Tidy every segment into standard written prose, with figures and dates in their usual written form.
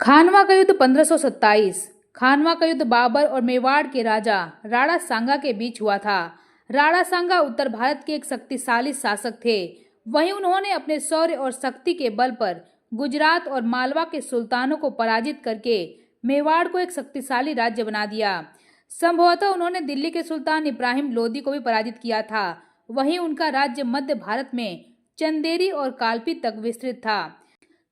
खानवा का युद्ध 1527। खानवा का युद्ध बाबर और मेवाड़ के राजा राणा सांगा के बीच हुआ था। राणा सांगा उत्तर भारत के एक शक्तिशाली शासक थे। वहीं उन्होंने अपने शौर्य और शक्ति के बल पर गुजरात और मालवा के सुल्तानों को पराजित करके मेवाड़ को एक शक्तिशाली राज्य बना दिया। संभवतः उन्होंने दिल्ली के सुल्तान इब्राहिम लोदी को भी पराजित किया था। वहीं उनका राज्य मध्य भारत में चंदेरी और कालपी तक विस्तृत था।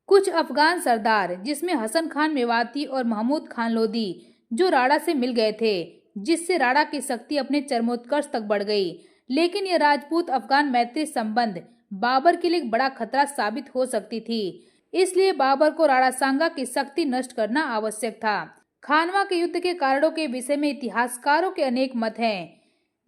कुछ अफगान सरदार, जिसमें हसन खान मेवाती और महमूद खान लोदी, जो राणा से मिल गए थे, जिससे राणा की शक्ति अपने चरमोत्कर्ष तक बढ़ गई। लेकिन यह राजपूत अफगान मैत्री संबंध बाबर के लिए एक बड़ा खतरा साबित हो सकती थी। इसलिए बाबर को राणा सांगा की शक्ति नष्ट करना आवश्यक था। खानवा के युद्ध के कारणों के विषय में इतिहासकारों के अनेक मत हैं।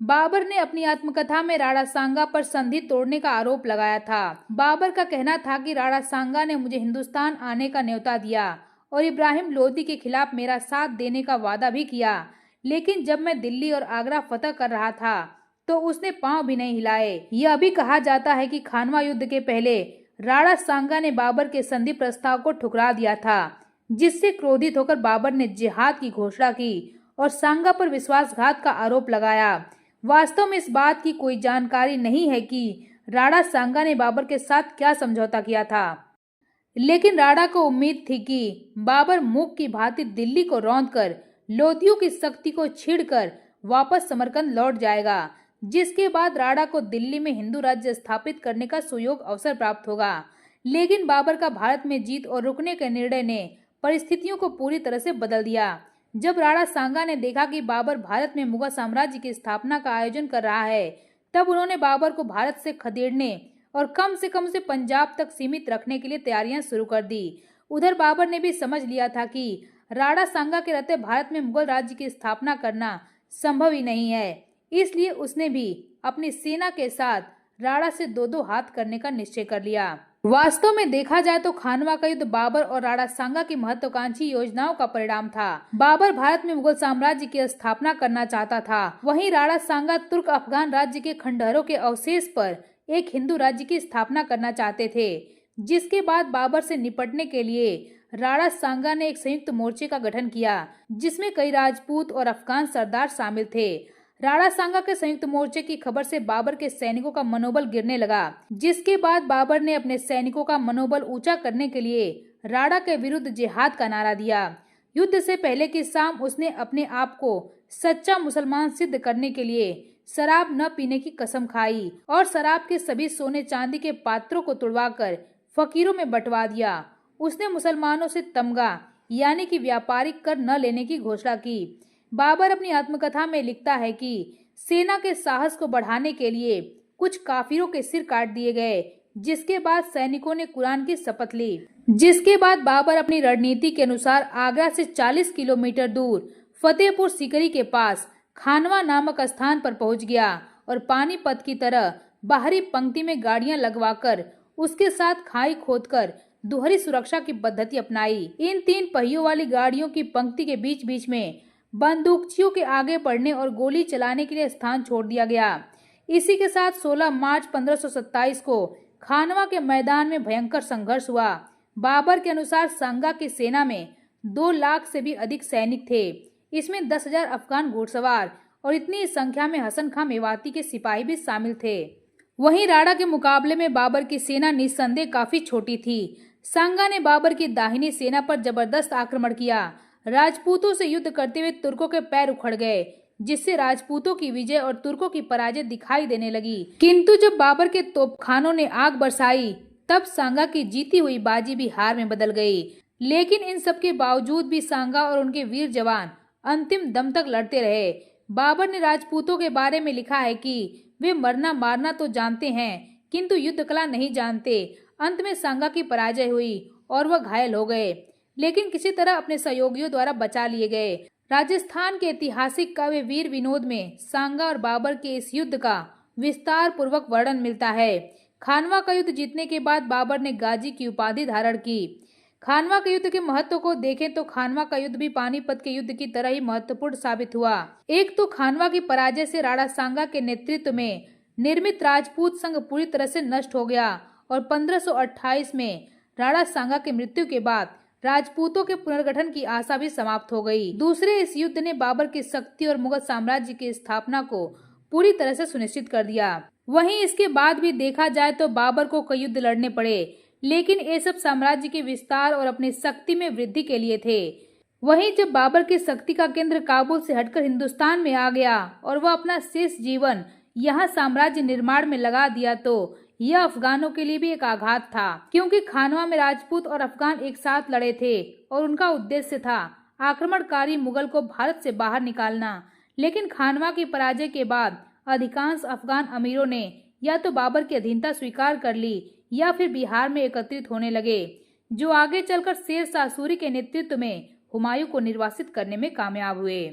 बाबर ने अपनी आत्मकथा में राणा सांगा पर संधि तोड़ने का आरोप लगाया था। बाबर का कहना था कि राणा सांगा ने मुझे हिंदुस्तान आने का न्योता दिया और इब्राहिम लोदी के खिलाफ मेरा साथ देने का वादा भी किया, लेकिन जब मैं दिल्ली और आगरा फतह कर रहा था तो उसने पांव भी नहीं हिलाए। यह भी कहा जाता है कि खानवा युद्ध के पहले राणा सांगा ने बाबर के संधि प्रस्ताव को ठुकरा दिया था, जिससे क्रोधित होकर बाबर ने जिहाद की घोषणा की और सांगा पर विश्वासघात का आरोप लगाया। वास्तव में इस बात की कोई जानकारी नहीं है कि राणा सांगा ने बाबर के साथ क्या समझौता किया था, लेकिन राणा को उम्मीद थी कि बाबर मूक की भांति दिल्ली को रौंदकर लोधियों की शक्ति को छीनकर वापस समरकंद लौट जाएगा, जिसके बाद राणा को दिल्ली में हिंदू राज्य स्थापित करने का सुयोग अवसर प्राप्त होगा। लेकिन बाबर का भारत में जीत और रुकने के निर्णय ने परिस्थितियों को पूरी तरह से बदल दिया। जब राणा सांगा ने देखा कि बाबर भारत में मुगल साम्राज्य की स्थापना का आयोजन कर रहा है, तब उन्होंने बाबर को भारत से खदेड़ने और कम से कम उसे पंजाब तक सीमित रखने के लिए तैयारियां शुरू कर दी। उधर बाबर ने भी समझ लिया था कि राणा सांगा के रहते भारत में मुगल राज्य की स्थापना करना संभव ही नहीं है। इसलिए उसने भी अपनी सेना के साथ राणा से दो हाथ करने का निश्चय कर लिया। वास्तव में देखा जाए तो खानवा का युद्ध बाबर और राणा सांगा की महत्वाकांक्षी योजनाओं का परिणाम था। बाबर भारत में मुगल साम्राज्य की स्थापना करना चाहता था, वहीं राणा सांगा तुर्क अफगान राज्य के खंडहरों के अवशेष पर एक हिंदू राज्य की स्थापना करना चाहते थे। जिसके बाद बाबर से निपटने के लिए राणा सांगा ने एक संयुक्त मोर्चे का गठन किया, जिसमें कई राजपूत और अफगान सरदार शामिल थे। राणा सांगा के संयुक्त मोर्चे की खबर से बाबर के सैनिकों का मनोबल गिरने लगा, जिसके बाद बाबर ने अपने सैनिकों का मनोबल ऊंचा करने के लिए राणा के विरुद्ध जिहाद का नारा दिया। युद्ध से पहले की शाम उसने अपने आप को सच्चा मुसलमान सिद्ध करने के लिए शराब न पीने की कसम खाई और शराब के सभी सोने चांदी के पात्रों को तुड़वाकर फकीरों में बंटवा दिया। उसने मुसलमानों से तमगा यानी कि व्यापारिक कर न लेने की घोषणा की। बाबर अपनी आत्मकथा में लिखता है कि सेना के साहस को बढ़ाने के लिए कुछ काफिरों के सिर काट दिए गए, जिसके बाद सैनिकों ने कुरान की शपथ ली। जिसके बाद बाबर अपनी रणनीति के अनुसार आगरा से 40 किलोमीटर दूर फतेहपुर सीकरी के पास खानवा नामक स्थान पर पहुंच गया और पानीपत की तरह बाहरी पंक्ति में गाड़ियां लगवाकर उसके साथ खाई खोदकर दोहरी सुरक्षा की पद्धति अपनाई। इन 3 पहियों वाली गाड़ियों की पंक्ति के बीच बीच में बंदूकचियों के आगे बढ़ने और गोली चलाने के लिए स्थान छोड़ दिया गया। इसी के साथ 16 मार्च 1527 को खानवा के मैदान में भयंकर संघर्ष हुआ। बाबर के अनुसार सांगा की सेना में 2 लाख से भी अधिक सैनिक थे। इसमें 10,000 अफगान घुड़सवार और इतनी संख्या में हसन खां मेवाती के सिपाही भी शामिल थे। वहीं राणा के मुकाबले में बाबर की सेना निस्संदेह काफी छोटी थी। सांगा ने बाबर की दाहिनी सेना पर जबरदस्त आक्रमण किया। राजपूतों से युद्ध करते हुए तुर्कों के पैर उखड़ गए, जिससे राजपूतों की विजय और तुर्कों की पराजय दिखाई देने लगी। किंतु जब बाबर के तोपखानों ने आग बरसाई, तब सांगा की जीती हुई बाजी भी हार में बदल गई। लेकिन इन सब के बावजूद भी सांगा और उनके वीर जवान अंतिम दम तक लड़ते रहे। बाबर ने राजपूतों के बारे में लिखा है कि वे मरना मारना तो जानते हैं, किंतु युद्ध कला नहीं जानते। अंत में सांगा की पराजय हुई और वह घायल हो गए, लेकिन किसी तरह अपने सहयोगियों द्वारा बचा लिए गए। राजस्थान के ऐतिहासिक काव्य वीर विनोद में सांगा और बाबर के इस युद्ध का विस्तार पूर्वक वर्णन मिलता है। खानवा का युद्ध जीतने के बाद बाबर ने गाजी की उपाधि धारण की। खानवा के युद्ध के महत्व को देखें तो खानवा का युद्ध भी पानीपत के युद्ध की तरह ही महत्वपूर्ण साबित हुआ। एक तो खानवा की पराजय से राणा सांगा के नेतृत्व में निर्मित राजपूत संघ पूरी तरह से नष्ट हो गया और 1528 में राणा सांगा की मृत्यु के बाद राजपूतों के पुनर्गठन की आशा भी समाप्त हो गई। दूसरे इस युद्ध ने बाबर की शक्ति और मुगल साम्राज्य की स्थापना को पूरी तरह से सुनिश्चित कर दिया। वहीं इसके बाद भी देखा जाए तो बाबर को कई युद्ध लड़ने पड़े, लेकिन ये सब साम्राज्य के विस्तार और अपनी शक्ति में वृद्धि के लिए थे। वहीं जब बाबर की शक्ति का केंद्र काबुल से हटकर हिंदुस्तान में आ गया और वह अपना शेष जीवन यहाँ साम्राज्य निर्माण में लगा दिया, तो यह अफगानों के लिए भी एक आघात था, क्योंकि खानवा में राजपूत और अफगान एक साथ लड़े थे और उनका उद्देश्य था आक्रमणकारी मुगल को भारत से बाहर निकालना। लेकिन खानवा की पराजय के बाद अधिकांश अफगान अमीरों ने या तो बाबर की अधीनता स्वीकार कर ली या फिर बिहार में एकत्रित होने लगे, जो आगे चलकर शेर शाह सूरी के नेतृत्व में हुमायूं को निर्वासित करने में कामयाब हुए।